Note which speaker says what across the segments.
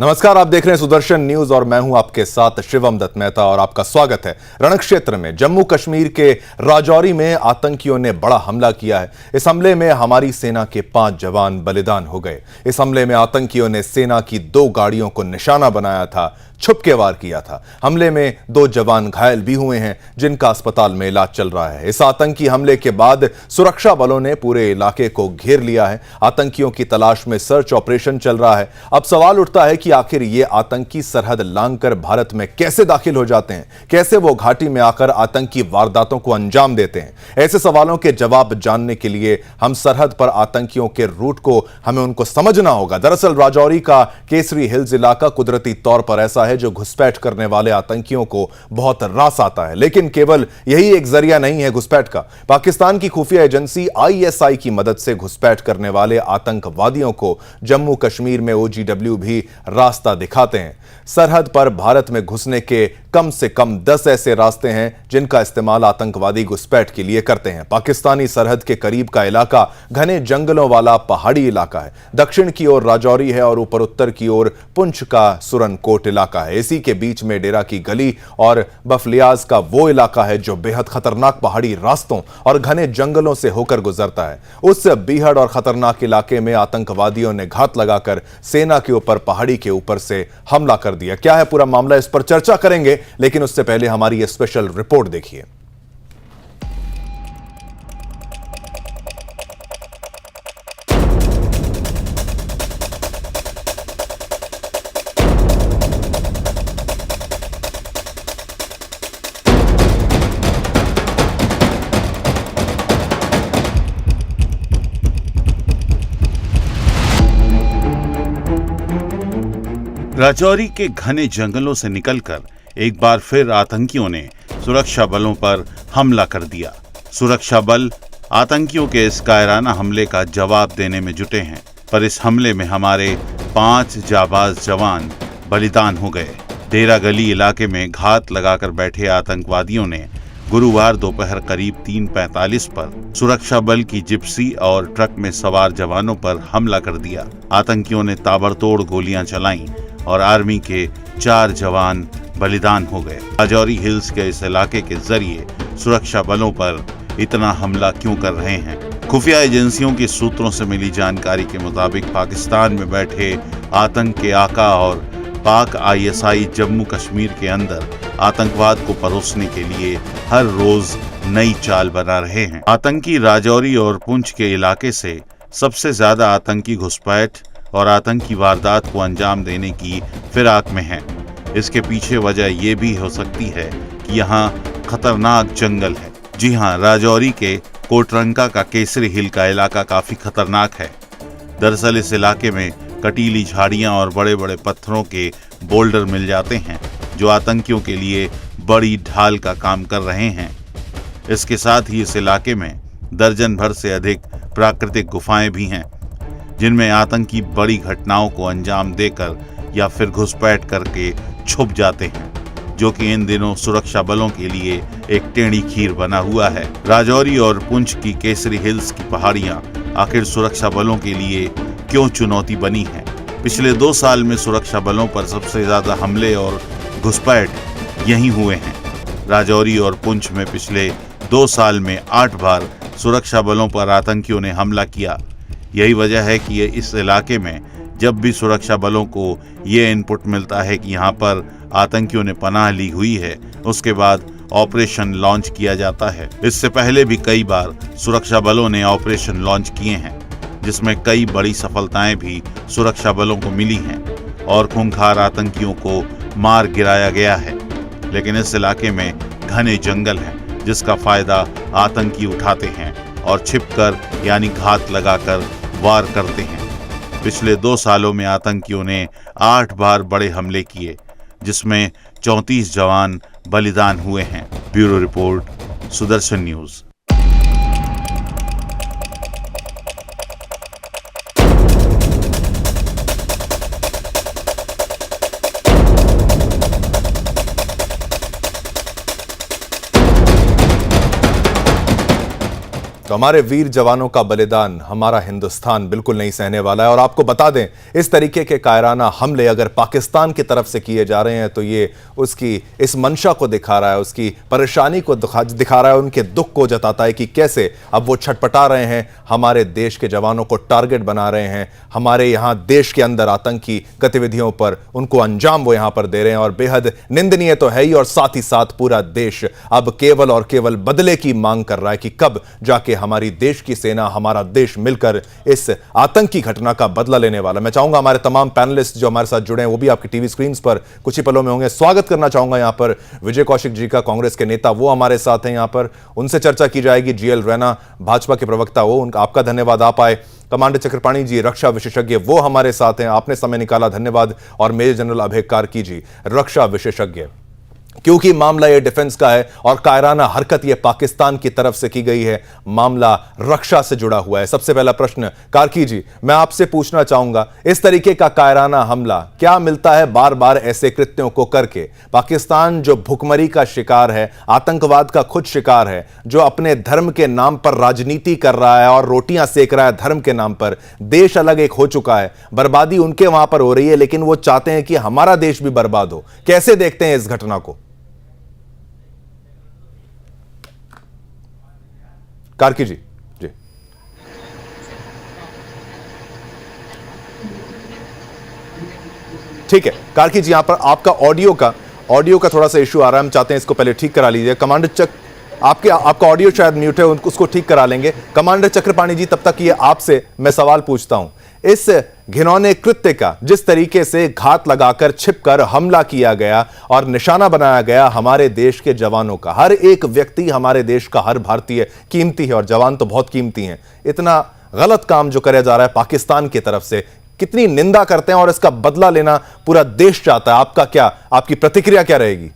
Speaker 1: नमस्कार, आप देख रहे हैं सुदर्शन न्यूज और मैं हूं आपके साथ शिवम दत्त मेहता और आपका स्वागत है। रणक्षेत्र में जम्मू कश्मीर के राजौरी में आतंकियों ने बड़ा हमला किया है। इस हमले में हमारी सेना के 5 जवान बलिदान हो गए। इस हमले में आतंकियों ने सेना की 2 गाड़ियों को निशाना बनाया था, छुप के वार किया था। हमले में 2 जवान घायल भी हुए हैं, जिनका अस्पताल में इलाज चल रहा है। इस आतंकी हमले के बाद सुरक्षा बलों ने पूरे इलाके को घेर लिया है। आतंकियों की तलाश में सर्च ऑपरेशन चल रहा है। अब सवाल उठता है कि आखिर ये आतंकी सरहद लांघकर भारत में कैसे दाखिल हो जाते हैं, कैसे वो घाटी में आकर आतंकी वारदातों को अंजाम देते हैं। ऐसे सवालों के जवाब जानने के लिए हम सरहद पर आतंकियों के रूट को हमें उनको समझना होगा। दरअसल राजौरी का केसरी हिल्स इलाका कुदरती तौर पर ऐसा है जो घुसपैठ करने वाले आतंकियों को बहुत रास आता है। लेकिन केवल यही एक जरिया नहीं है घुसपैठ का। पाकिस्तान की खुफिया एजेंसी आईएसआई की मदद से घुसपैठ करने वाले आतंकवादियों को जम्मू कश्मीर में ओजीडब्ल्यू भी रास्ता दिखाते हैं। सरहद पर भारत में घुसने के कम से कम 10 ऐसे रास्ते हैं जिनका इस्तेमाल आतंकवादी घुसपैठ के लिए करते हैं। पाकिस्तानी सरहद के करीब का इलाका घने जंगलों वाला पहाड़ी इलाका है। दक्षिण की ओर राजौरी है और ऊपर उत्तर की ओर पुंछ का सुरनकोट इलाका है। इसी के बीच में डेरा की गली और बफलियाज का वो इलाका है जो बेहद खतरनाक पहाड़ी रास्तों और घने जंगलों से होकर गुजरता है। उस बीहड़ और खतरनाक इलाके में आतंकवादियों ने घात लगाकर सेना के ऊपर पहाड़ी के ऊपर से हमला कर दिया। क्या है पूरा मामला, इस पर चर्चा करेंगे, लेकिन उससे पहले हमारी ये स्पेशल रिपोर्ट देखिए।
Speaker 2: राजौरी के घने जंगलों से निकलकर एक बार फिर आतंकियों ने सुरक्षा बलों पर हमला कर दिया। सुरक्षा बल आतंकियों के इस कायराना हमले का जवाब देने में जुटे हैं, पर इस हमले में हमारे 5 जाबाज जवान बलिदान हो गए। डेरा गली इलाके में घात लगाकर बैठे आतंकवादियों ने गुरुवार दोपहर करीब 3:45 पर सुरक्षा बल की जिप्सी और ट्रक में सवार जवानों पर हमला कर दिया। आतंकियों ने ताबड़तोड़ गोलियां चलाईं और आर्मी के 4 जवान बलिदान हो गए। राजौरी हिल्स के इस इलाके के जरिए सुरक्षा बलों पर इतना हमला क्यों कर रहे हैं? खुफिया एजेंसियों के सूत्रों से मिली जानकारी के मुताबिक पाकिस्तान में बैठे आतंक के आका और पाक आईएसआई जम्मू कश्मीर के अंदर आतंकवाद को परोसने के लिए हर रोज नई चाल बना रहे हैं। आतंकी राजौरी और पुंछ के इलाके से सबसे ज्यादा आतंकी घुसपैठ और आतंकी वारदात को अंजाम देने की फिराक में हैं। इसके पीछे वजह यह भी हो सकती है कि यहाँ खतरनाक जंगल है। जी हाँ, राजौरी के कोटरंका का केसरी हिल का इलाका काफी खतरनाक है। दरअसल इस इलाके में कटीली झाड़ियां और बड़े बड़े पत्थरों के बोल्डर मिल जाते हैं जो आतंकियों के लिए बड़ी ढाल का काम कर रहे हैं। इसके साथ ही इस इलाके में दर्जन भर से अधिक प्राकृतिक गुफाएं भी हैं जिनमें आतंकी बड़ी घटनाओं को अंजाम देकर या फिर घुसपैठ करके छुप जाते हैं, जो कि इन दिनों सुरक्षा बलों के लिए एक टेढ़ी खीर बना हुआ है। राजौरी और पुंछ की केसरी हिल्स की पहाड़ियां आखिर सुरक्षा बलों के लिए क्यों चुनौती बनी है? पिछले 2 साल में सुरक्षा बलों पर सबसे ज्यादा हमले और घुसपैठ यहीं हुए हैं। राजौरी और पुंछ में पिछले 2 साल में 8 बार सुरक्षा बलों पर आतंकियों ने हमला किया। यही वजह है कि ये इस इलाके में जब भी सुरक्षा बलों को ये इनपुट मिलता है कि यहाँ पर आतंकियों ने पनाह ली हुई है, उसके बाद ऑपरेशन लॉन्च किया जाता है। इससे पहले भी कई बार सुरक्षा बलों ने ऑपरेशन लॉन्च किए हैं, जिसमें कई बड़ी सफलताएं भी सुरक्षा बलों को मिली हैं और खूंखार आतंकियों को मार गिराया गया है। लेकिन इस इलाके में घने जंगल हैं, जिसका फायदा आतंकी उठाते हैं और छिपकर यानी घात लगाकर वार करते हैं। पिछले 2 सालों में आतंकियों ने 8 बार बड़े हमले किए, जिसमें 34 जवान बलिदान हुए हैं। Bureau report, Sudarshan news.
Speaker 1: तो हमारे वीर जवानों का बलिदान हमारा हिंदुस्तान बिल्कुल नहीं सहने वाला है। और आपको बता दें, इस तरीके के कायराना हमले अगर पाकिस्तान की तरफ से किए जा रहे हैं तो ये उसकी इस मंशा को दिखा रहा है, उसकी परेशानी को दिखा रहा है, उनके दुख को जताता है कि कैसे अब वो छटपटा रहे हैं, हमारे देश के जवानों को टारगेट बना रहे हैं, हमारे यहाँ देश के अंदर आतंकी गतिविधियों पर उनको अंजाम वो यहाँ पर दे रहे हैं। और बेहद निंदनीय तो है ही, और साथ ही साथ पूरा देश अब केवल और केवल बदले की मांग कर रहा है कि कब जाके हमारी देश की सेना, हमारा देश मिलकर इस आतंकी घटना का बदला लेने वाला। मैं चाहूंगा हमारे तमाम पैनलिस्ट जो हमारे साथ जुड़े हैं वो भी आपकी टीवी स्क्रीन पर कुछ ही पलों में होंगे। स्वागत करना चाहूंगा यहां पर विजय कौशिक जी का, कांग्रेस के नेता, वो हमारे साथ हैं यहां पर, उनसे चर्चा की जाएगी। जीएल रैना, भाजपा के प्रवक्ता, वो उनका आपका धन्यवाद, आप आए। कमांडर चक्रपाणी जी, रक्षा विशेषज्ञ, वो हमारे साथ हैं, आपने समय निकाला, धन्यवाद। और मेजर जनरल अभय कार्की जी, रक्षा विशेषज्ञ, क्योंकि मामला ये डिफेंस का है और कायराना हरकत ये पाकिस्तान की तरफ से की गई है, मामला रक्षा से जुड़ा हुआ है। सबसे पहला प्रश्न कार्की जी, मैं आपसे पूछना चाहूंगा, इस तरीके का कायराना हमला क्या मिलता है बार बार ऐसे कृत्यों को करके? पाकिस्तान जो भुखमरी का शिकार है, आतंकवाद का खुद शिकार है, जो अपने धर्म के नाम पर राजनीति कर रहा है और रोटियां सेक रहा है धर्म के नाम पर, देश अलग एक हो चुका है, बर्बादी उनके वहां पर हो रही है, लेकिन वो चाहते हैं कि हमारा देश भी बर्बाद हो। कैसे देखते हैं इस घटना को कार्की जी? जी, ठीक है कार्की जी, यहां पर आपका ऑडियो का थोड़ा सा इश्यू आ रहा है, हम चाहते हैं इसको पहले ठीक करा लीजिए। कमांडर आपका ऑडियो शायद म्यूट है, उसको ठीक करा लेंगे। कमांडर चक्रपाणी जी, तब तक ये आपसे मैं सवाल पूछता हूं, इस घिनौने कृत्य का जिस तरीके से घात लगाकर छिपकर हमला किया गया और निशाना बनाया गया हमारे देश के जवानों का, हर एक व्यक्ति हमारे देश का, हर भारतीय कीमती है और जवान तो बहुत कीमती हैं, इतना गलत काम जो किया जा रहा है पाकिस्तान की तरफ से, कितनी निंदा करते हैं और इसका बदला लेना पूरा देश चाहता है। आपकी प्रतिक्रिया क्या रहेगी?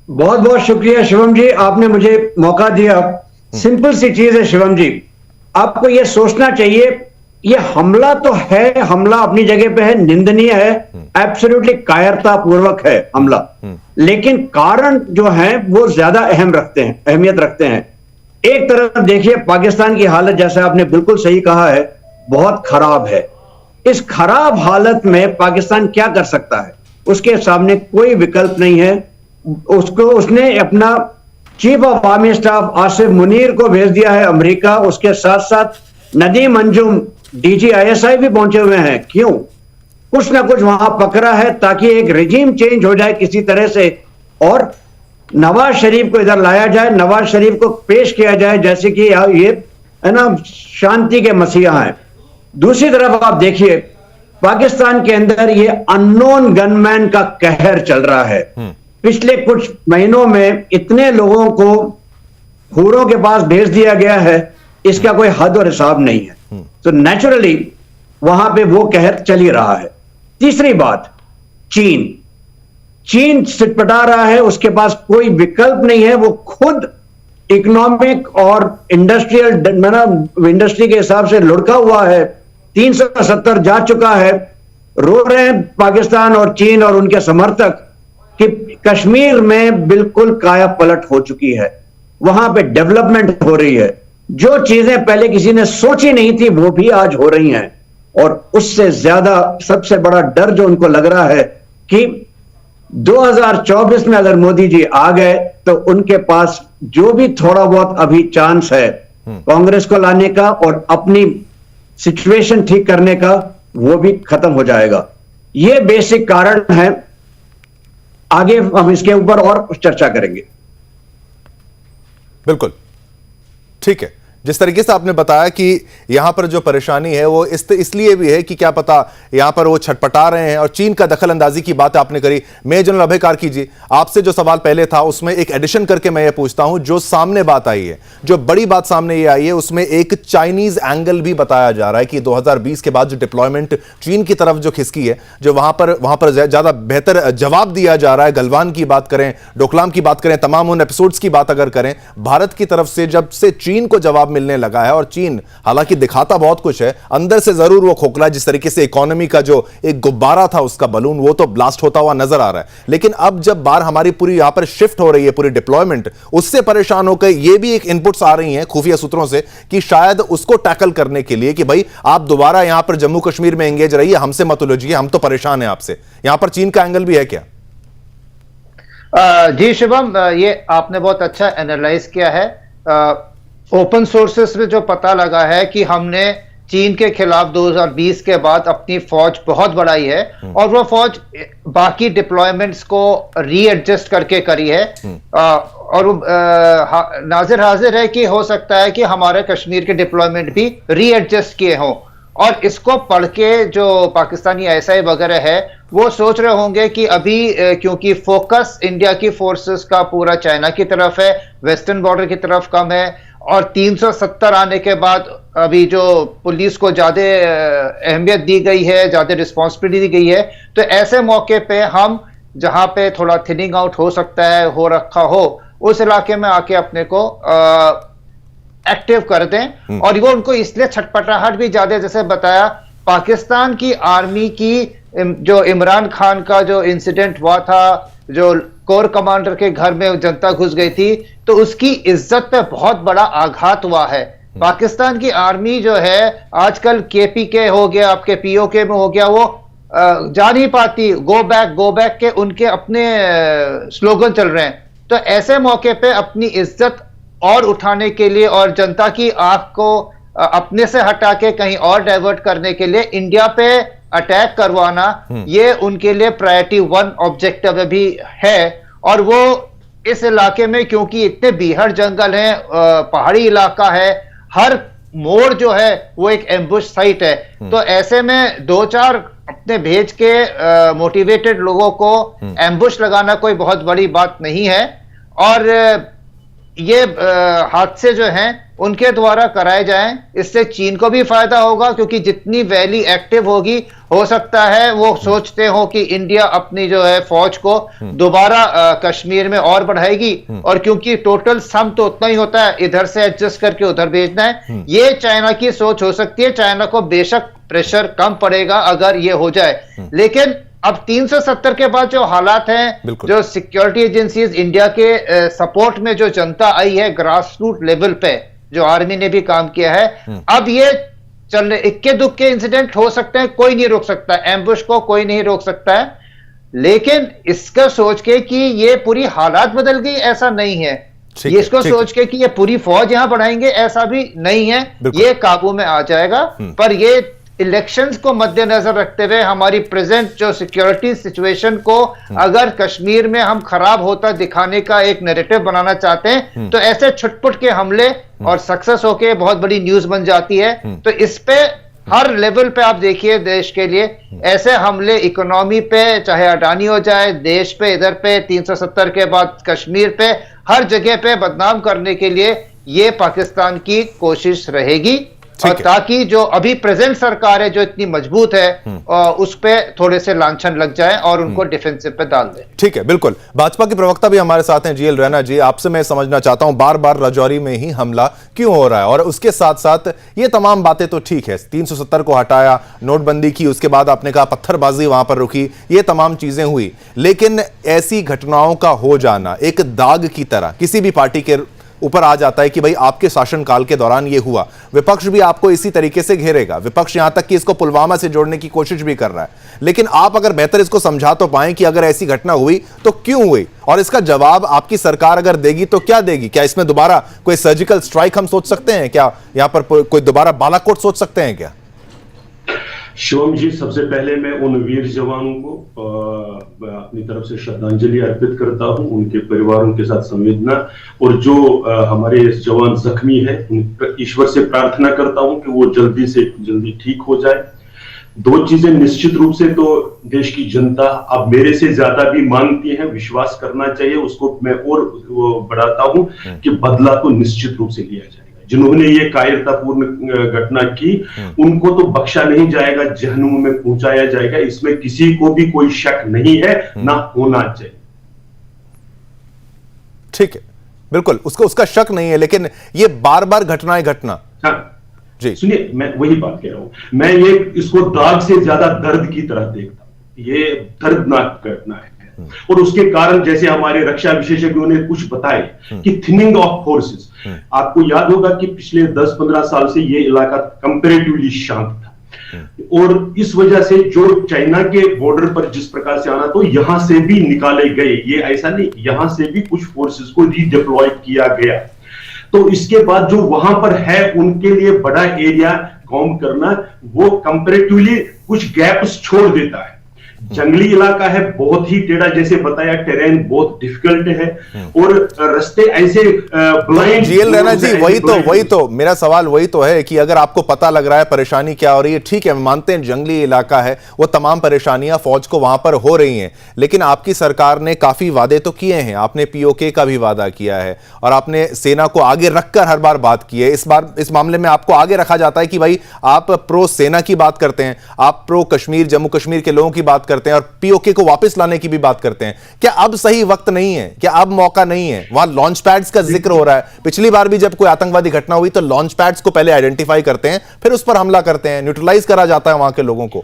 Speaker 3: बहुत बहुत शुक्रिया शिवम जी, आपने मुझे मौका दिया। सिंपल सी चीज है शिवम जी, आपको यह सोचना चाहिए, यह हमला तो है, हमला अपनी जगह पे है, निंदनीय है, एब्सोल्युटली कायरता पूर्वक है हमला, लेकिन कारण जो है वो ज्यादा अहमियत रखते हैं। एक तरफ देखिए, पाकिस्तान की हालत, जैसा आपने बिल्कुल सही कहा है, बहुत खराब है। इस खराब हालत में पाकिस्तान क्या कर सकता है? उसके सामने कोई विकल्प नहीं है। उसने अपना chief of army staff Asif Munir को भेज दिया है अमेरिका, उसके साथ साथ नदीम अंजुम डीजी ISI भी पहुंचे हुए हैं। क्यों? कुछ ना कुछ वहां पकड़ा है ताकि एक रिजीम चेंज हो जाए किसी तरह से और नवाज शरीफ को इधर लाया जाए, नवाज शरीफ को पेश किया जाए जैसे कि ये है ना शांति के मसीहा हैं। दूसरी तरफ आप देखिए, पाकिस्तान के अंदर ये अननोन गनमैन का कहर चल रहा है। पिछले कुछ महीनों में इतने लोगों को हूरों के पास भेज दिया गया है, इसका कोई हद और हिसाब नहीं है। तो नेचुरली वहां पे वो कहर चल ही रहा है। तीसरी बात, चीन सिटपटा रहा है, उसके पास कोई विकल्प नहीं है। वो खुद इकोनॉमिक और इंडस्ट्री के हिसाब से लुढ़का हुआ है, 370 जा चुका है। रो रहे हैं पाकिस्तान और चीन और उनके समर्थक कि कश्मीर में बिल्कुल काया पलट हो चुकी है, वहां पे डेवलपमेंट हो रही है, जो चीजें पहले किसी ने सोची नहीं थी वो भी आज हो रही हैं। और उससे ज्यादा सबसे बड़ा डर जो उनको लग रहा है कि 2024 में अगर मोदी जी आ गए तो उनके पास जो भी थोड़ा बहुत अभी चांस है कांग्रेस को लाने का और अपनी सिचुएशन ठीक करने का, वो भी खत्म हो जाएगा। ये बेसिक कारण है। आगे हम इसके ऊपर और चर्चा करेंगे।
Speaker 1: बिल्कुल ठीक है। जिस तरीके से आपने बताया कि यहां पर जो परेशानी है वो इसलिए भी है कि क्या पता यहां पर वो छटपटा रहे हैं, और चीन का दखल अंदाजी की बात आपने करी। मेजर जनरल अभय कार्की जी, आपसे जो सवाल पहले था उसमें एक एडिशन करके मैं ये पूछता हूं, जो सामने बात आई है, जो बड़ी बात सामने ये आई है, उसमें एक चाइनीज एंगल भी बताया जा रहा है कि 2020 के बाद जो डिप्लॉयमेंट चीन की तरफ जो खिसकी है, जो वहां पर ज्यादा बेहतर जवाब दिया जा रहा है। गलवान की बात करें, डोकलाम की बात करें, तमाम उन एपिसोड्स की बात अगर करें, भारत की तरफ से जब से चीन को जवाब मिलने लगा है और चीन हालांकि दिखाता बहुत कुछ है, अंदर से जरूर वो खोखला, जिस तरीके से इकोनॉमी का जो एक गुब्बारा था उसका बलून, वो तो ब्लास्ट होता हुआ नजर आ रहा है। लेकिन अब जब बार हमारी पूरी यहां पर शिफ्ट हो रही है, पूरी डिप्लॉयमेंट, उससे परेशान होकर ये भी एक इनपुट्स आ रही हैं खुफिया सूत्रों से कि शायद उसको टैकल करने के लिए कि भाई आप दोबारा यहां पर जम्मू कश्मीर में एंगेज रहिए, हमसे मत उलझिए, हम तो परेशान हैं आपसे। यहां पर चीन का एंगल भी है क्या?
Speaker 4: जी शिवम, ये आपने बहुत अच्छा एनालाइज किया है। ओपन सोर्सेस में जो पता लगा है कि हमने चीन के खिलाफ 2020 के बाद अपनी फौज बहुत बढ़ाई है और वो फौज बाकी डिप्लॉयमेंट्स को रीएडजस्ट करके करी है। और नाजिर हाजिर है कि हो सकता है कि हमारे कश्मीर के डिप्लॉयमेंट भी रीएडजस्ट किए हों, और इसको पढ़ के जो पाकिस्तानी आईएसआई वगैरह है वो सोच रहे होंगे कि अभी क्योंकि फोकस इंडिया की फोर्सेस का पूरा चाइना की तरफ है, वेस्टर्न बॉर्डर की तरफ कम है, और 370 आने के बाद अभी जो पुलिस को ज्यादा अहमियत दी गई है, ज्यादा रिस्पॉन्सिबिलिटी दी गई है, तो ऐसे मौके पे हम जहां पे थोड़ा थिनिंग आउट हो सकता है, हो रखा हो, उस इलाके में आके अपने को एक्टिव कर दें। और वो उनको इसलिए छटपटाहट भी ज्यादा, जैसे बताया पाकिस्तान की आर्मी की जो इमरान खान का जो इंसिडेंट हुआ था, जो कोर कमांडर के घर में जनता घुस गई थी, तो उसकी इज्जत पे बहुत बड़ा आघात हुआ है। पाकिस्तान की आर्मी जो है आजकल केपीके हो गया, आपके पीओके में हो गया, वो जा नहीं पाती, गो बैक के उनके अपने स्लोगन चल रहे हैं। तो ऐसे मौके पे अपनी इज्जत और उठाने के लिए और जनता की आंख को अपने से हटा के कहीं और डाइवर्ट करने के लिए इंडिया पे अटैक करवाना, ये उनके लिए प्रायोरिटी 1 ऑब्जेक्टिव अभी है। और वो इस इलाके में क्योंकि इतने बीहड़ जंगल हैं, पहाड़ी इलाका है, हर मोड़ जो है वो एक एम्बुश साइट है, तो ऐसे में 2-4 अपने भेज के मोटिवेटेड लोगों को एम्बुश लगाना कोई बहुत बड़ी बात नहीं है। और ये हादसे जो हैं उनके द्वारा कराए जाएं, इससे चीन को भी फायदा होगा, क्योंकि जितनी वैली एक्टिव होगी, हो सकता है वो सोचते हो कि इंडिया अपनी जो है फौज को दोबारा कश्मीर में और बढ़ाएगी, और क्योंकि टोटल सम तो उतना ही होता है, इधर से एडजस्ट करके उधर भेजना है, ये चाइना की सोच हो सकती है। चाइना को बेशक प्रेशर कम पड़ेगा अगर ये हो जाए, लेकिन अब 370 के बाद जो हालात हैं, जो सिक्योरिटी एजेंसीज इंडिया के सपोर्ट में जो जनता आई है ग्रास रूट लेवल पे, जो आर्मी ने भी काम किया है, अब ये चल रहे इक्के दुक्के इंसिडेंट हो सकते हैं, कोई नहीं रोक सकता, एम्बुश को कोई नहीं रोक सकता है, लेकिन इसका सोच के कि ये पूरी हालात बदल गई, ऐसा नहीं है। ये इसको सोच के कि ये पूरी फौज यहां बढ़ाएंगे, ऐसा भी नहीं है, ये काबू में आ जाएगा। पर ये इलेक्शंस को मद्देनजर रखते हुए हमारी प्रेजेंट जो सिक्योरिटी सिचुएशन को अगर कश्मीर में हम खराब होता दिखाने का एक नैरेटिव बनाना चाहते हैं, तो ऐसे छुटपुट के हमले और सक्सेस होके बहुत बड़ी न्यूज बन जाती है। तो इस पे हर लेवल पे आप देखिए, देश के लिए ऐसे हमले, इकोनॉमी पे चाहे अडानी हो जाए, देश पे, इधर पे 370 के बाद कश्मीर पे, हर जगह पे बदनाम करने के लिए ये पाकिस्तान की कोशिश रहेगी। और ताकि जो अभी प्रेजेंट सरकार है जो इतनी मजबूत है, उस पे थोड़े से लांछन लग जाए और उनको डिफेंसिव पे डाल दे।
Speaker 1: ठीक है, बिल्कुल। भाजपा के प्रवक्ता भी हमारे साथ हैं, जीएल रैना जी, आपसे मैं समझना चाहता हूं बार बार राजौरी में ही हमला क्यों हो रहा है, और उसके साथ साथ ये तमाम बातें तो ठीक है, 370 को हटाया, नोटबंदी की, उसके बाद आपने कहा पत्थरबाजी वहां पर रुकी, ये तमाम चीजें हुई, लेकिन ऐसी घटनाओं का हो जाना एक दाग की तरह किसी भी पार्टी के ऊपर आ जाता है कि भाई आपके शासनकाल के दौरान ये हुआ, विपक्ष भी आपको इसी तरीके से घेरेगा, विपक्ष यहां तक कि इसको पुलवामा से जोड़ने की कोशिश भी कर रहा है। लेकिन आप अगर बेहतर इसको समझा तो पाएं कि अगर ऐसी घटना हुई तो क्यों हुई, और इसका जवाब आपकी सरकार अगर देगी तो क्या देगी? क्या इसमें दोबारा कोई सर्जिकल स्ट्राइक हम सोच सकते हैं क्या? यहां पर कोई दोबारा बालाकोट सोच सकते हैं क्या?
Speaker 5: शिवम जी, सबसे पहले मैं उन वीर जवानों को अपनी तरफ से श्रद्धांजलि अर्पित करता हूं, उनके परिवारों के साथ संवेदना, और जो हमारे जवान जख्मी है उन ईश्वर से प्रार्थना करता हूं कि वो जल्दी से जल्दी ठीक हो जाए। 2 चीजें निश्चित रूप से तो देश की जनता अब मेरे से ज्यादा भी मांगती है, विश्वास करना चाहिए, उसको मैं और बढ़ाता हूं कि बदला तो निश्चित रूप से लिया जाए। जिन्होंने ये कायरतापूर्ण घटना की उनको तो बख्शा नहीं जाएगा, जहन्नुम में पहुंचाया जाएगा, इसमें किसी को भी कोई शक नहीं है, ना होना चाहिए।
Speaker 1: ठीक है, बिल्कुल, उसका शक नहीं है, लेकिन ये बार बार घटनाएं घटना।
Speaker 5: हाँ
Speaker 1: जी
Speaker 5: सुनिए, मैं वही बात कह रहा हूं, मैं ये इसको दाग से ज्यादा दर्द की तरह देखता हूं। ये दर्दनाक घटना है और उसके कारण जैसे हमारे रक्षा विशेषज्ञों ने कुछ बताए कि थिनिंग ऑफ फोर्सेस। आपको याद होगा कि पिछले 10-15 साल से ये इलाका कंपैरेटिवली शांत था और इस वजह से जो चाइना के बॉर्डर पर जिस प्रकार से आना, तो यहां से भी निकाले गए, ये ऐसा नहीं, यहां से भी कुछ फोर्सेस को रीडिप्लॉय किया गया। तो इसके बाद जो वहां पर है उनके लिए बड़ा एरिया कॉम करना, वो कंपैरेटिवली कुछ गैप्स छोड़ देता है। जंगली इलाका है, बहुत ही टेढ़ा, जैसे बताया टेरेन बहुत डिफिकल्ट है और रास्ते ऐसे ब्लाइंड।
Speaker 1: जीएल रैना जी, वही तो मेरा सवाल वही तो है कि अगर आपको पता लग रहा है परेशानी क्या हो रही है, ठीक है, मानते हैं जंगली इलाका है, वो तमाम परेशानियां फौज को वहां पर हो रही हैं, लेकिन आपकी सरकार ने काफी वादे तो किए हैं। आपने पीओके का भी वादा किया है और आपने सेना को आगे रखकर हर बार बात की है। इस बार इस मामले में आपको आगे रखा जाता है कि भाई आप प्रो सेना की बात करते हैं, आप प्रो कश्मीर, जम्मू कश्मीर के लोगों की बात करते हैं और पीओके को वापस लाने की भी बात करते हैं। क्या अब सही वक्त नहीं है? क्या अब मौका नहीं है? वहां लॉन्च पैड्स का जिक्र हो रहा है। पिछली बार भी जब कोई आतंकवादी घटना हुई तो लॉन्च पैड्स को पहले आइडेंटिफाई करते हैं, फिर उस पर हमला करते हैं, न्यूट्रलाइज करा जाता है वहां के लोगों को।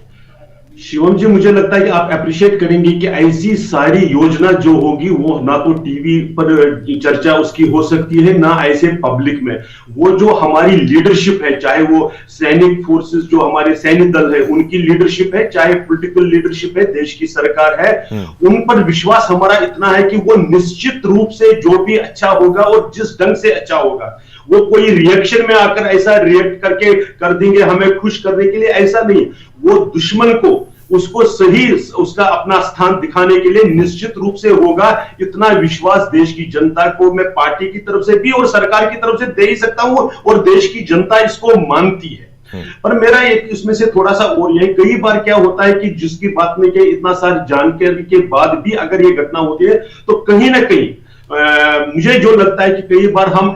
Speaker 5: शिवम जी, मुझे लगता है कि आप अप्रिशिएट करेंगे कि ऐसी सारी योजना जो होगी वो ना तो टीवी पर चर्चा उसकी हो सकती है, ना ऐसे पब्लिक में। वो जो हमारी लीडरशिप है, चाहे वो सैनिक फोर्सेस जो हमारे सैन्य दल है उनकी लीडरशिप है, चाहे पॉलिटिकल लीडरशिप है, देश की सरकार है, उन पर विश्वास हमारा इतना है कि वो निश्चित रूप से जो भी अच्छा होगा और जिस ढंग से अच्छा होगा, वो कोई रिएक्शन में आकर ऐसा रिएक्ट करके कर देंगे हमें खुश करने के लिए, ऐसा नहीं। वो दुश्मन को उसको सही उसका अपना स्थान दिखाने के लिए निश्चित रूप से होगा। इतना विश्वास देश की जनता को मैं पार्टी की तरफ से भी और सरकार की तरफ से दे ही सकता हूं और देश की जनता इसको मानती है। पर मेरा एक इसमें से थोड़ा सा और ये, कई बार क्या होता है कि जिसकी बात में कि इतना सारी जानकारी के बाद भी अगर ये घटना होती है तो कहीं ना कहीं मुझे जो लगता है कि कई बार हम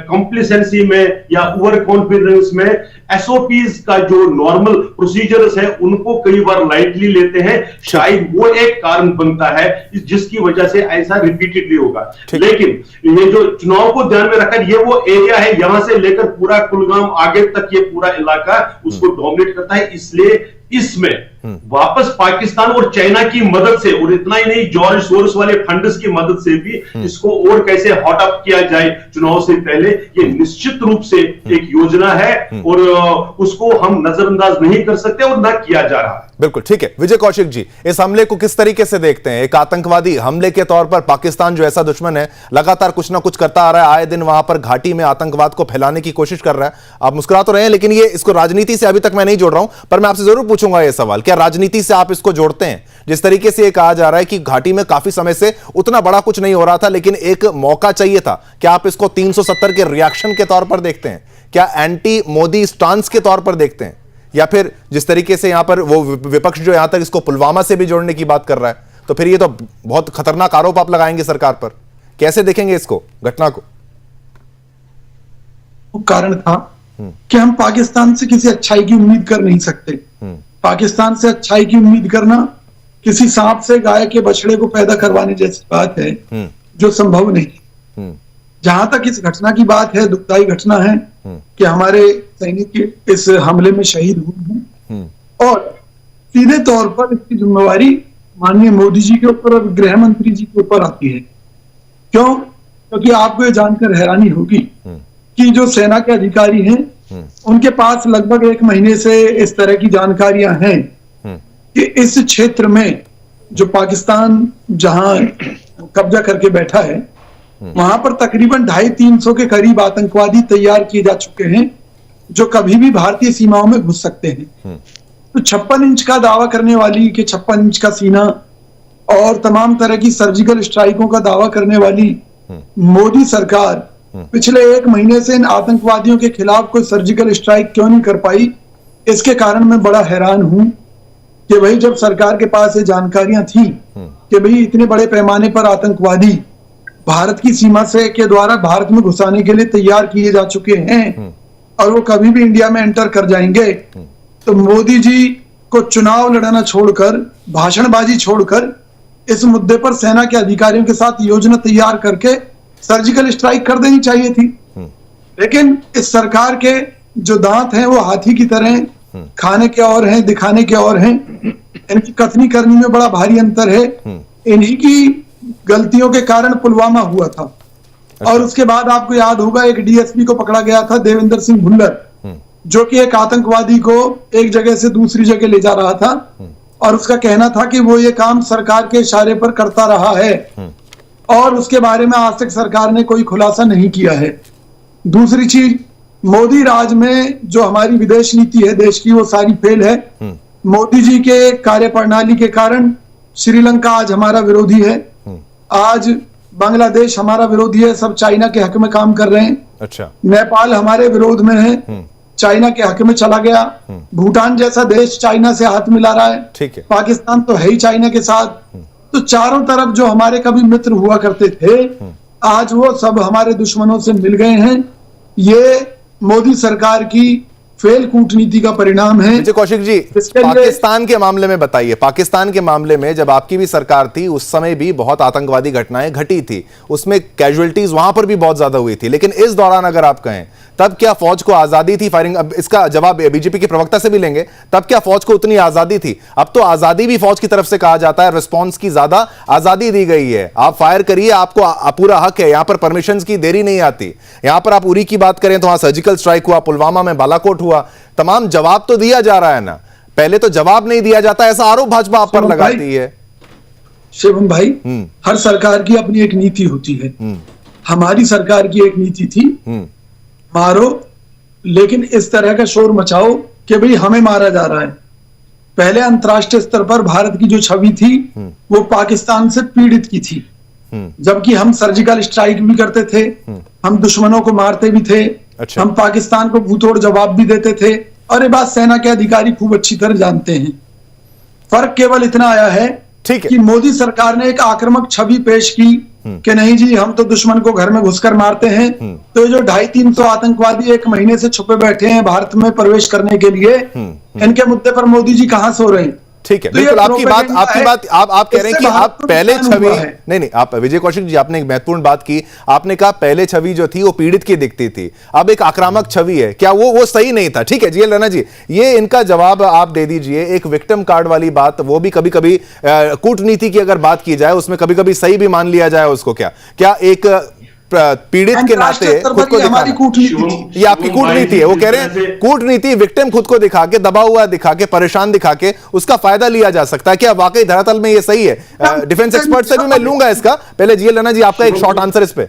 Speaker 5: कॉम्प्लिसेंसी में या ओवर कॉन्फिडेंस में एसओपीज का जो नॉर्मल प्रोसीजर्स है उनको कई बार लाइटली लेते हैं। शायद वो एक कारण बनता है जिसकी वजह से ऐसा रिपीटेडली होगा। लेकिन ये जो चुनाव को ध्यान में रखकर ये वो एरिया है, यहां से लेकर पूरा कुलगाम आगे तक ये पूरा इलाका उसको डोमिनेट करता है। इसलिए इसमें वापस पाकिस्तान और चाइना की मदद से, और इतना ही नहीं, जॉर्ज सोरोस वाले फंड्स की मदद से भी इसको और कैसे हॉट अप किया जाए चुनाव से पहले, ये निश्चित रूप से एक योजना है और उसको हम नजरअंदाज नहीं कर सकते और ना किया जा रहा है।
Speaker 1: बिल्कुल ठीक है। विजय कौशिक जी, इस हमले को किस तरीके से देखते हैं? एक आतंकवादी हमले के तौर पर पाकिस्तान जो ऐसा दुश्मन है लगातार कुछ ना कुछ करता आ रहा है, आए दिन वहां पर घाटी में आतंकवाद को फैलाने की कोशिश कर रहा है। आप मुस्कुरा तो रहे हैं, लेकिन ये इसको राजनीति से अभी तक मैं नहीं जोड़ रहा हूं, पर मैं आपसे जरूर पूछूंगा यह सवाल, क्या राजनीति से आप इसको जोड़ते हैं? जिस तरीके से ये कहा जा रहा है कि घाटी में काफी समय से उतना बड़ा कुछ नहीं हो रहा था, लेकिन एक मौका चाहिए था, क्या आप इसको 370 के रिएक्शन के तौर पर देखते हैं? क्या एंटी मोदी स्टांस के तौर पर देखते हैं? या फिर जिस तरीके से यहां पर वो विपक्ष जो यहां तक इसको पुलवामा से भी जोड़ने की बात कर रहा है, तो फिर ये तो बहुत खतरनाक आरोप आप लगाएंगे सरकार पर। कैसे देखेंगे इसको, घटना को?
Speaker 6: वो कारण था कि हम पाकिस्तान से किसी अच्छाई की उम्मीद कर नहीं सकते। पाकिस्तान से अच्छाई की उम्मीद करना किसी सांप से गाय के बछड़े को पैदा करवाने जैसी बात है जो संभव नहीं। जहां तक इस घटना की बात है, दुखदाई घटना है कि हमारे सैनिक इस हमले में शहीद हुए हैं और सीधे तौर पर इसकी जिम्मेवारी माननीय मोदी जी के ऊपर और गृह मंत्री जी के ऊपर आती है। क्यों? क्योंकि आपको ये जानकर हैरानी होगी कि जो सेना के अधिकारी हैं उनके पास लगभग 1 महीने से इस तरह की जानकारियां हैं कि इस क्षेत्र में जो पाकिस्तान जहां कब्जा करके बैठा है वहां पर तकरीबन 250-300 के करीब आतंकवादी तैयार किए जा चुके हैं जो कभी भी भारतीय सीमाओं में घुस सकते हैं। तो 56 इंच का दावा करने वाली कि 56 इंच का सीना और तमाम तरह की सर्जिकल स्ट्राइकों का दावा करने वाली मोदी सरकार पिछले 1 महीने से इन आतंकवादियों के खिलाफ कोई सर्जिकल स्ट्राइक क्यों नहीं कर पाई? इसके कारण मैं बड़ा हैरान हूं कि भाई जब सरकार के पास ये जानकारियां थी कि भाई इतने बड़े पैमाने पर आतंकवादी भारत की सीमा से के द्वारा भारत में घुसाने के लिए तैयार किए जा चुके हैं और वो कभी भी इंडिया में एंटर कर जाएंगे, तो मोदी जी को चुनाव लड़ाना छोड़कर, भाषणबाजी छोड़कर इस मुद्दे पर सेना के अधिकारियों के साथ योजना तैयार करके सर्जिकल स्ट्राइक कर देनी चाहिए थी। लेकिन इस सरकार के जो दांत हैं वो हाथी की तरह हैं, खाने के और हैं, दिखाने के और हैं। इनकी कथनी करनी में बड़ा भारी अंतर है। इन्हीं की गलतियों के कारण पुलवामा हुआ था। और उसके बाद आपको याद होगा एक डीएसपी को पकड़ा गया था, देवेंद्र सिंह भुल्लर, जो कि एक आतंकवादी को एक जगह से दूसरी जगह ले जा रहा था और उसका कहना था कि वो ये काम सरकार के इशारे पर करता रहा है और उसके बारे में आज तक सरकार ने कोई खुलासा नहीं किया है। दूसरी चीज, मोदी राज में जो हमारी विदेश नीति है देश की, वो सारी फेल है। मोदी जी के कार्यप्रणाली के कारण श्रीलंका आज हमारा विरोधी है, आज बांग्लादेश हमारा विरोधी है, सब चाइना के हक में काम कर रहे हैं।
Speaker 1: अच्छा।
Speaker 6: नेपाल हमारे विरोध में है, चाइना के हक में चला गया। भूटान जैसा देश चाइना से हाथ मिला रहा है।
Speaker 1: ठीक है।
Speaker 6: पाकिस्तान तो है ही चाइना के साथ। तो चारों तरफ जो हमारे कभी मित्र हुआ करते थे, आज वो सब हमारे दुश्मनों से मिल गए हैं। ये मोदी सरकार की फेल कूटनीति का परिणाम है।
Speaker 1: विजय कौशिक जी, पाकिस्तान के मामले में बताइए। पाकिस्तान के मामले में जब आपकी भी सरकार थी उस समय भी बहुत आतंकवादी घटनाएं घटी थी, उसमें कैजुअलिटीज वहां पर भी बहुत ज्यादा हुई थी। लेकिन इस दौरान अगर आप कहें तब क्या फौज को आजादी थी फायरिंग? अब इसका जवाब बीजेपी के प्रवक्ता से भी लेंगे। तब क्या फौज को उतनी आजादी थी? अब तो आजादी भी फौज की तरफ से कहा जाता है, रिस्पॉन्स की ज्यादा आजादी दी गई है। आप फायर करिए, आपको पूरा हक है, यहां पर परमिशन की देरी नहीं आती। यहां पर आप उरी की बात करें तो वहां सर्जिकल स्ट्राइक हुआ, पुलवामा में बालाकोट हुआ, तमाम जवाब तो दिया जा रहा है ना। पहले तो जवाब नहीं दिया जाता, ऐसा आरोप भाजपा आप पर लगाती है।
Speaker 6: शिवम भाई, हर सरकार की अपनी एक नीति होती है। हमारी सरकार की एक नीति थी, मारो लेकिन इस तरह का शोर मचाओ कि भाई हमें मारा जा रहा है। पहले अंतर्राष्ट्रीय स्तर पर भारत की जो छवि थी वो पाकिस्तान से पीड़ित की थी, जबकि हम सर्जिकल स्ट्राइक भी करते थे, हम दुश्मनों को मारते भी थे। अच्छा। हम पाकिस्तान को भूतोड़ जवाब भी देते थे और ये बात सेना के अधिकारी खूब अच्छी तरह जानते हैं। फर्क केवल इतना आया है कि मोदी सरकार ने एक आक्रामक छवि पेश की कि नहीं जी हम तो दुश्मन को घर में घुसकर मारते हैं। तो ये जो 250-300 आतंकवादी एक महीने से छुपे बैठे हैं भारत में प्रवेश करने के लिए, इनके मुद्दे पर मोदी जी कहां सो रहे हैं?
Speaker 1: ठीक है, बिल्कुल आपकी बात आप कह रहे हैं कि आप पहले छवि नहीं, आप विजय कौशिक जी आपने एक महत्वपूर्ण बात की। आपने कहा पहले छवि जो थी वो पीड़ित की दिखती थी, अब एक आक्रामक छवि है। क्या वो सही नहीं था? ठीक है जी राणा जी, ये इनका जवाब आप दे दीजिए। एक विक्टिम कार्ड वाली बात, वो भी कभी कभी कूटनीति की अगर बात की जाए उसमें कभी कभी सही भी मान लिया जाए उसको। क्या एक पीड़ित के नाते खुद को दिखाना, ये आपकी कूटनीति है। वो कह रहे हैं कूटनीति, विक्टिम खुद को दिखा के, दबा हुआ दिखा के, परेशान दिखा के उसका फायदा लिया जा सकता है। क्या वाकई धरातल में ये सही है? डिफेंस एक्सपर्ट से भी मैं लूंगा इसका। पहले जीएल राणा जी आपका एक शॉर्ट आंसर इस पे।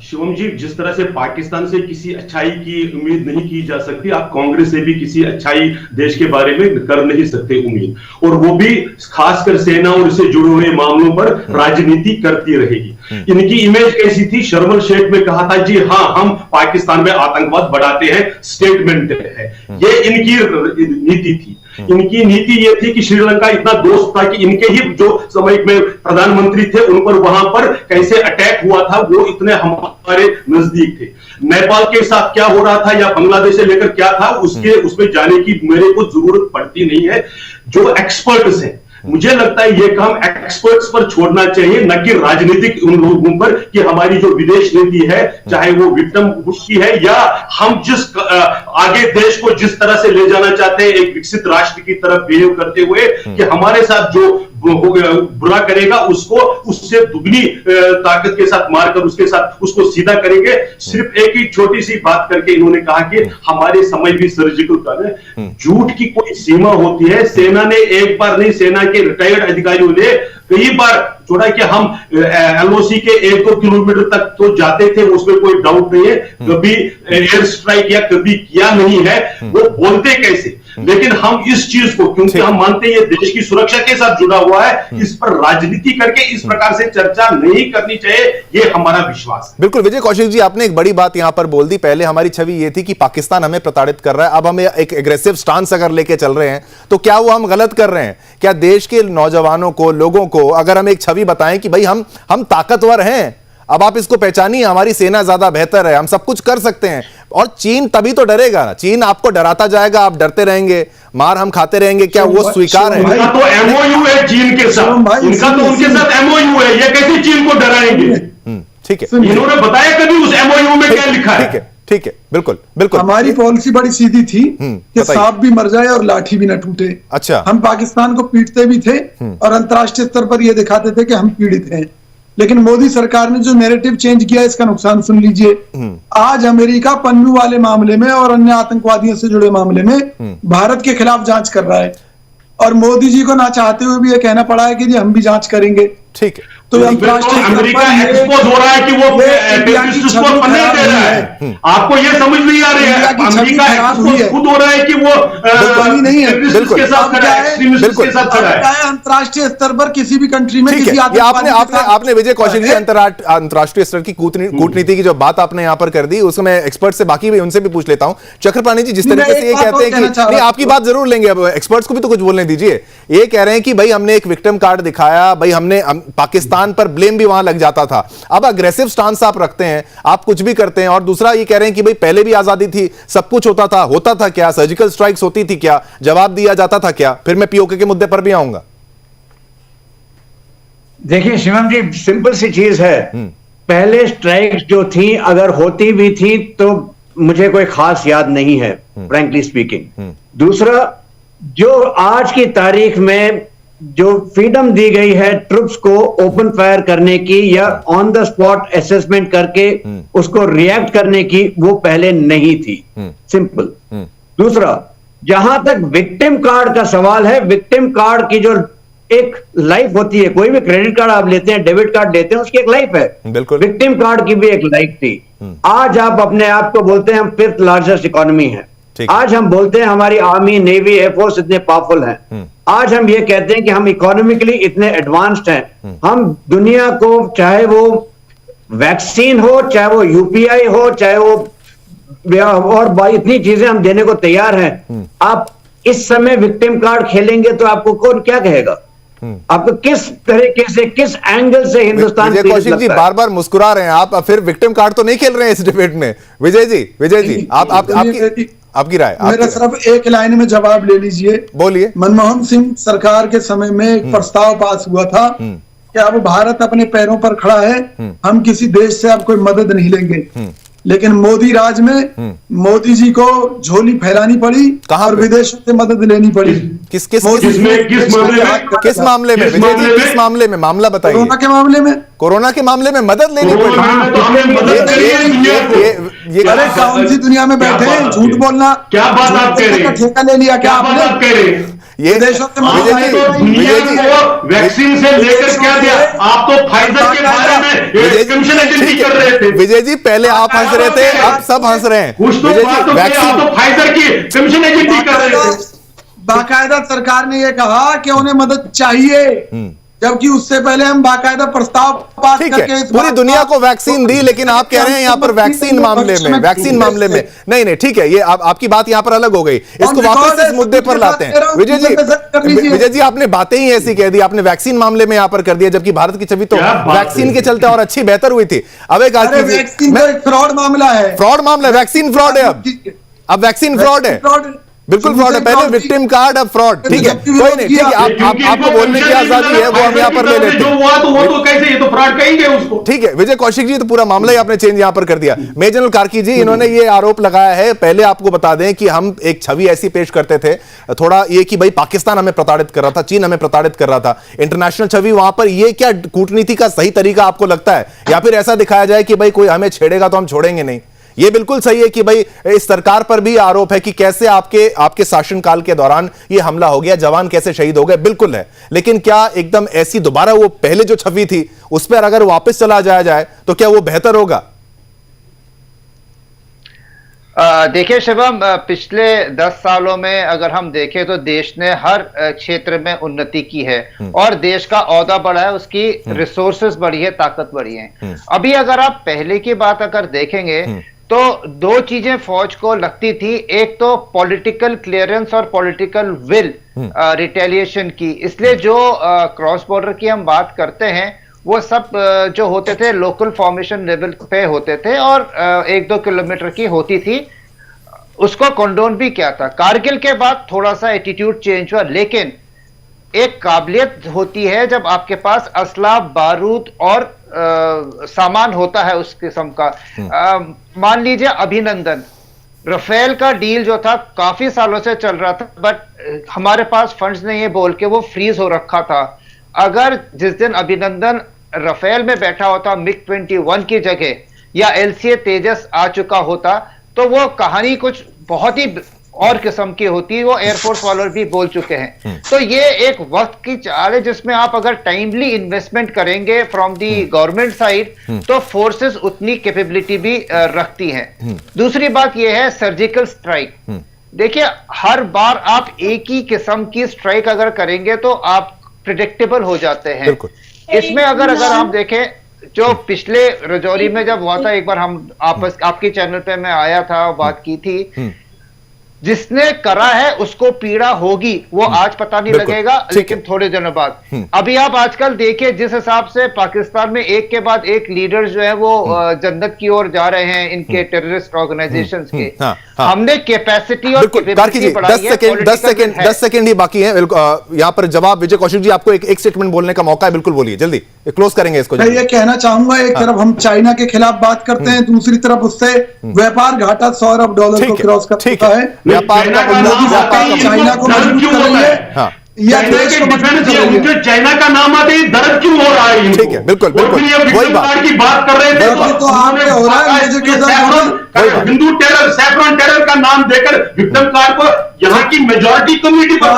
Speaker 5: शिवम जी, जिस तरह से पाकिस्तान से किसी अच्छाई की उम्मीद नहीं की जा सकती, आप कांग्रेस से भी किसी अच्छाई देश के बारे में कर नहीं सकते उम्मीद, और वो भी खासकर सेना और इससे जुड़े हुए मामलों पर राजनीति करती रहेगी। इनकी इमेज कैसी थी? शर्मल शेख में कहा था जी हाँ हम पाकिस्तान में आतंकवाद बढ़ाते हैं, स्टेटमेंट है, ये इनकी नीति थी। इनकी नीति ये थी कि श्रीलंका इतना दोस्त था कि इनके ही जो समय में प्रधानमंत्री थे उन पर वहां पर कैसे अटैक हुआ था वो इतने हमारे नजदीक थे। नेपाल के साथ क्या हो रहा था या बांग्लादेश से लेकर क्या था उसमें जाने की मेरे को जरूरत पड़ती नहीं है। जो एक्सपर्ट्स हैं, मुझे लगता है ये काम एक्सपर्ट्स पर छोड़ना चाहिए, न कि राजनीतिक उन लोगों पर कि हमारी जो विदेश नीति है, चाहे वो विक्टिम की है या हम जिस आगे देश को जिस तरह से ले जाना चाहते हैं एक विकसित राष्ट्र की तरफ बिहेव करते हुए, कि हमारे साथ जो बुरा करेगा उसको उससे दुगनी ताकत के साथ मारकर उसको सीधा करेंगे। सिर्फ एक ही छोटी सी बात करके इन्होंने कहा कि हमारे समय भी सर्जिकल कर रहे। झूठ की कोई सीमा होती है। सेना ने एक बार नहीं, सेना के रिटायर्ड अधिकारियों ने कई बार छोड़ा कि हम एलओसी के 1-2 किलोमीटर तक तो जाते थे, उसमें कोई डाउट नहीं है। कभी एयर स्ट्राइक या कभी किया नहीं है, वो बोलते कैसे? लेकिन हम इस चीज को, क्योंकि हम मानते हैं ये देश की सुरक्षा के साथ जुड़ा हुआ है, इस पर राजनीति करके इस प्रकार से चर्चा नहीं करनी चाहिए, ये हमारा विश्वास है।
Speaker 1: बिल्कुल विजय कौशिक जी, आपने एक बड़ी बात यहां पर बोल दी। पहले हमारी छवि ये थी कि पाकिस्तान हमें प्रताड़ित कर रहा है, अब हम एक एग्रेसिव स्टांस अगर लेके चल रहे हैं तो क्या वो हम गलत कर रहे हैं? क्या देश के नौजवानों को, लोगों को अगर हम एक छवि बताएं कि भाई हम ताकतवर हैं, अब आप इसको पहचानिए, हमारी सेना ज्यादा बेहतर है, हम सब कुछ कर सकते हैं, और चीन तभी तो डरेगा ना। चीन आपको डराता जाएगा, आप डरते रहेंगे, मार हम खाते रहेंगे, क्या वो स्वीकार है?
Speaker 5: उनका तो एमओयू है चीन के साथ, उनका तो उनके साथ एमओयू है, ये कैसे चीन को डराएंगे?
Speaker 1: ठीक है,
Speaker 5: इन्होंने बताया कभी उस एमओयू में क्या लिखा है?
Speaker 1: ठीक है, बिल्कुल बिल्कुल।
Speaker 6: हमारी पॉलिसी बड़ी सीधी थी कि
Speaker 1: बताइए।
Speaker 6: सांप भी मर जाए और लाठी भी न टूटे।
Speaker 1: अच्छा।
Speaker 6: हम पाकिस्तान को पीटते भी थे और अंतर्राष्ट्रीय स्तर पर यह दिखाते थे कि हम पीड़ित हैं, लेकिन मोदी सरकार ने जो नैरेटिव चेंज किया इसका नुकसान सुन लीजिए। आज अमेरिका पन्नू वाले मामले में और अन्य आतंकवादियों से जुड़े मामले में भारत के खिलाफ जांच कर रहा है, और मोदी जी को ना चाहते हुए भी यह कहना पड़ा है कि जी हम भी जांच करेंगे।
Speaker 1: ठीक है,
Speaker 6: तो
Speaker 5: अमेरिका एक्सपोज हो रहा है कि वो टेररिस्ट को फंड दे रहा है। आपको ये समझ नहीं आ रही है, अमेरिका एक्सपोज खुद हो रहा है कि वो
Speaker 6: नहीं है,
Speaker 5: टेररिस्ट के साथ खड़ा है, एक्सट्रीमिस्ट के साथ खड़ा है।
Speaker 6: अंतर्राष्ट्रीय स्तर पर किसी भी कंट्री में
Speaker 1: ठीक है, ये आपने विजय कौशिक जी अंतर्राष्ट्रीय स्तर की कूटनीति की जो बात आपने यहां पर कर दी, उसमें एक्सपर्ट से बाकी भी उनसे भी पूछ लेता हूं। चक्रपाणी जी, जिस तरीके से ये कहते हैं कि नहीं, आपकी बात जरूर लेंगे, अब एक्सपर्ट्स को भी तो कुछ बोलने दीजिए। ये कह रहे हैं कि भाई हमने एक विक्टिम कार्ड दिखाया, भाई हमने पाकिस्तान पर ब्लेम भी वहां लग जाता था। अब अग्रेसिव स्टांस आप रखते हैं, आप कुछ भी करते हैं, और दूसरा ये कह रहे हैं कि भाई पहले भी आजादी थी, सब कुछ होता था क्या? सर्जिकल स्ट्राइक्स होती थी क्या? जवाब दिया जाता था क्या? फिर मैं पीओके के मुद्दे पर भी आऊंगा।
Speaker 3: देखिए शिवम जी, सिंपल सी चीज है, पहले स्ट्राइक्स जो थी अगर होती भी थी तो मुझे कोई खास याद नहीं है, फ्रैंकली स्पीकिंग। दूसरा, जो आज की तारीख में जो फ्रीडम दी गई है ट्रुप्स को ओपन फायर करने की या ऑन द स्पॉट असेसमेंट करके उसको रिएक्ट करने की, वो पहले नहीं थी। सिंपल। दूसरा, जहां तक विक्टिम कार्ड का सवाल है, विक्टिम कार्ड की जो एक लाइफ होती है, कोई भी क्रेडिट कार्ड आप लेते हैं, डेबिट कार्ड लेते हैं, उसकी एक लाइफ है।
Speaker 1: बिल्कुल।
Speaker 3: विक्टिम कार्ड की भी एक लाइफ थी। आज आप अपने आप को बोलते हैं हम 5th लार्जेस्ट इकोनॉमी है, आज हम बोलते हैं हमारी आर्मी, नेवी, एयरफोर्स इतने पावरफुल हैं, आज हम ये कहते हैं कि हम इकोनॉमिकली इतने एडवांस्ड हैं, हम दुनिया को, चाहे वो वैक्सीन हो, चाहे वो यूपीआई हो, चाहे वो और इतनी चीजें हम देने को तैयार हैं। आप इस समय विक्टिम कार्ड खेलेंगे तो आपको कौन क्या कहेगा? आपको किस तरीके से, किस एंगल से हिंदुस्तान
Speaker 1: विजय कौशिक जी बार बार मुस्कुरा रहे हैं, आप फिर विक्टिम कार्ड तो नहीं खेल रहे हैं इस डिबेट में। विजय जी आपकी राय।
Speaker 6: मेरा सिर्फ एक लाइन में जवाब ले लीजिए।
Speaker 1: बोलिए।
Speaker 6: मनमोहन सिंह सरकार के समय में एक प्रस्ताव पास हुआ था कि अब भारत अपने पैरों पर खड़ा है, हम किसी देश से अब कोई मदद नहीं लेंगे, लेकिन मोदी राज में मोदी जी को झोली फैलानी पड़ी और विदेशों से मदद लेनी पड़ी।
Speaker 1: किस मामले में विजय जी, किस मामले में? मामला बताइए। कोरोना के मामले में मदद लेनी पड़ी।
Speaker 6: ये कौन सी दुनिया में बैठे हैं? झूठ बोलना।
Speaker 5: क्या बात आप कह रहे हैं?
Speaker 6: ठेका ले लिया क्या आपने?
Speaker 1: ये
Speaker 5: वैक्सीन से लेकर क्या दिया? आप तो फाइजर के बारे में कमीशन एजेंसी कर रहे थे।
Speaker 1: विजय जी, पहले आप हंस रहे थे, अब सब हंस रहे हैं।
Speaker 5: वैक्सीन तो फाइजर की कमीशन एजेंसी कर रहे थे।
Speaker 6: बाकायदा सरकार ने यह कहा कि उन्हें मदद चाहिए, जबकि उससे पहले हम बाकायदा प्रस्ताव पास करके
Speaker 1: पूरी दुनिया को वैक्सीन दी, लेकिन आप कह रहे हैं यहाँ पर वैक्सीन मामले में नहीं, ठीक है, ये आपकी बात यहाँ पर अलग हो गई। इसको वापस इस मुद्दे पर लाते हैं। विजय जी आपने बातें ही ऐसी कह दी, आपने वैक्सीन मामले में यहाँ पर कर दिया, जबकि भारत की छवि तो वैक्सीन के चलते और अच्छी बेहतर हुई थी। अब एक
Speaker 6: फ्रॉड मामला है,
Speaker 1: वैक्सीन फ्रॉड है, अब वैक्सीन फ्रॉड है, बिल्कुल फ्रॉड है। पहले विक्टिम कार्ड, अब फ्रॉड। ठीक है, कोई नहीं, ठीक है, आपको बोलने की आजादी है, वो हम यहाँ पर ले लेते हैं। ठीक है, विजय कौशिक जी, तो पूरा मामला ही आपने चेंज यहाँ पर कर दिया। मेजर जनरल कार्की जी, इन्होंने ये आरोप लगाया है, पहले आपको बता दें कि हम एक छवि ऐसी पेश करते थे, थोड़ा ये कि भाई पाकिस्तान हमें प्रताड़ित कर रहा था, चीन हमें प्रताड़ित कर रहा था, इंटरनेशनल छवि वहां पर। ये क्या कूटनीति का सही तरीका आपको लगता है, या फिर ऐसा दिखाया जाए कि भाई कोई हमें छेड़ेगा तो हम छोड़ेंगे नहीं? ये बिल्कुल सही है कि भाई इस सरकार पर भी आरोप है कि कैसे आपके शासनकाल के दौरान ये हमला हो गया, जवान कैसे शहीद हो गए, बिल्कुल है, लेकिन क्या एकदम ऐसी दोबारा वो पहले जो छवि थी उस पर अगर वापस चला जाए तो क्या वो बेहतर होगा?
Speaker 4: देखिए शिवम, पिछले 10 सालों में अगर हम देखें तो देश ने हर क्षेत्र में उन्नति की है और देश का औहदा बढ़ा है, उसकी रिसोर्सेस बढ़ी है, ताकत बढ़ी है। अभी अगर आप पहले की बात अगर देखेंगे तो दो चीजें फौज को लगती थी, एक तो पॉलिटिकल क्लियरेंस और पॉलिटिकल विल रिटेलिएशन की। इसलिए जो क्रॉस बॉर्डर की हम बात करते हैं वो सब जो होते थे लोकल फॉर्मेशन लेवल पे होते थे और 1-2 किलोमीटर की होती थी, उसको कंडोन भी किया था। कारगिल के बाद थोड़ा सा एटीट्यूड चेंज हुआ, लेकिन एक काबिलियत होती है जब आपके पास असला, बारूद और सामान होता है उस किस्म का। मान लीजिए अभिनंदन, राफेल का डील जो था काफी सालों से चल रहा था, बट हमारे पास फंड्स नहीं है बोल के वो फ्रीज हो रखा था। अगर जिस दिन अभिनंदन राफेल में बैठा होता मिग 21 की जगह, या LCA तेजस आ चुका होता, तो वो कहानी कुछ बहुत ही और किस्म की होती, वो एयरफोर्स वाले भी बोल चुके हैं। तो ये एक वक्त की चाल है जिसमें आप अगर टाइमली इन्वेस्टमेंट करेंगे फ्रॉम दी गवर्नमेंट साइड, तो फोर्सेस उतनी कैपेबिलिटी भी रखती हैं। दूसरी बात ये है सर्जिकल स्ट्राइक। देखिए, हर बार आप एक ही किस्म की स्ट्राइक अगर करेंगे तो आप प्रिडिक्टेबल हो जाते हैं। इसमें अगर हम देखें, जो पिछले रजौरी में जब हुआ था, एक बार हम आपके चैनल पे मैं आया था, बात की थी, जिसने करा है उसको पीड़ा होगी, वो आज पता नहीं लगेगा, लेकिन थोड़े दिनों बाद। अभी आप आजकल देखिए जिस हिसाब से पाकिस्तान में एक के बाद एक लीडर जो है वो जन्नत की ओर जा रहे हैं, इनके टेररिस्ट ऑर्गेनाइजेशंस के। हमने कैपेसिटी और कैपेबिलिटी बढ़ाई है।
Speaker 1: 10 सेकंड ही बाकी है। यहाँ पर जवाब विजय कौशिक जी, आपको एक स्टेटमेंट बोलने का मौका है, बिल्कुल बोलिए, जल्दी क्लोज करेंगे इसको।
Speaker 6: मैं ये कहना चाहूंगा, एक तरफ हम चाइना के खिलाफ बात करते हैं, दूसरी तरफ उससे व्यापार घाटा $100 अरब को क्रॉस कर चुका है।
Speaker 1: व्यापार का
Speaker 6: चाइना को मजबूत कर रही है, या देश को मजबूत कर रही है।
Speaker 5: चाइना का नाम आते ही दर्द क्यों हो रहा है?
Speaker 1: ठीक है, बिल्कुल बिल्कुल वही बात
Speaker 5: की बात कर रहे थे,
Speaker 6: तो आपके हो रहा है
Speaker 5: हिंदू टेरर, सैफरन टेरर का नाम देकर विक्टिम कार्ड को यहाँ की मेजॉरिटी कम्युनिटी पर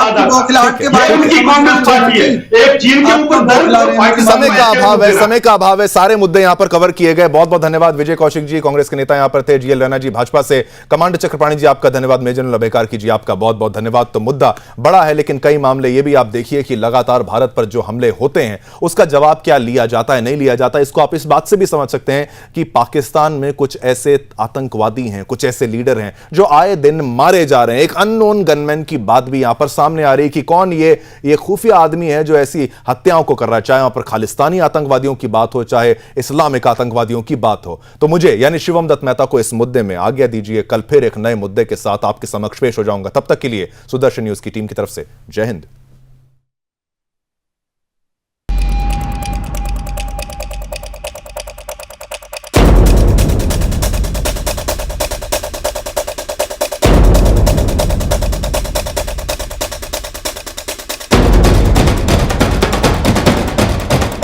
Speaker 5: उनकी कांग्रेस पार्टी है। एक चीन के ऊपर
Speaker 1: समय का अभाव है। सारे मुद्दे यहाँ पर कवर किए गए। बहुत बहुत धन्यवाद विजय कौशिक जी, कांग्रेस के नेता यहाँ पर थे। GL रैना जी भाजपा से, कमांडर चक्रपाणी जी आपका धन्यवाद, मेजर लबेकार की जी आपका बहुत बहुत धन्यवाद। तो मुद्दा बड़ा है, लेकिन कई मामले ये भी आप देखिए कि लगातार भारत पर जो हमले होते हैं उसका जवाब क्या लिया जाता है, नहीं लिया जाता। इसको आप इस बात से भी समझ सकते हैं कि पाकिस्तान में कुछ ऐसे आतंकवादी हैं, कुछ ऐसे लीडर हैं जो आए दिन मारे जा रहे हैं। एक अननोन गनमैन की बात भी यहां पर सामने आ रही है कि कौन ये खुफिया आदमी है जो ऐसी हत्याओं को कर रहा है, चाहे वहां पर खालिस्तानी आतंकवादियों की बात हो, चाहे इस्लामिक आतंकवादियों की बात हो। तो मुझे यानी शिवम दत्त मेहता को इस मुद्दे में आज्ञा दीजिए। कल फिर एक नए मुद्दे के साथ आपके समक्ष पेश हो जाऊंगा। तब तक के लिए सुदर्शन न्यूज की टीम की तरफ से जय हिंद।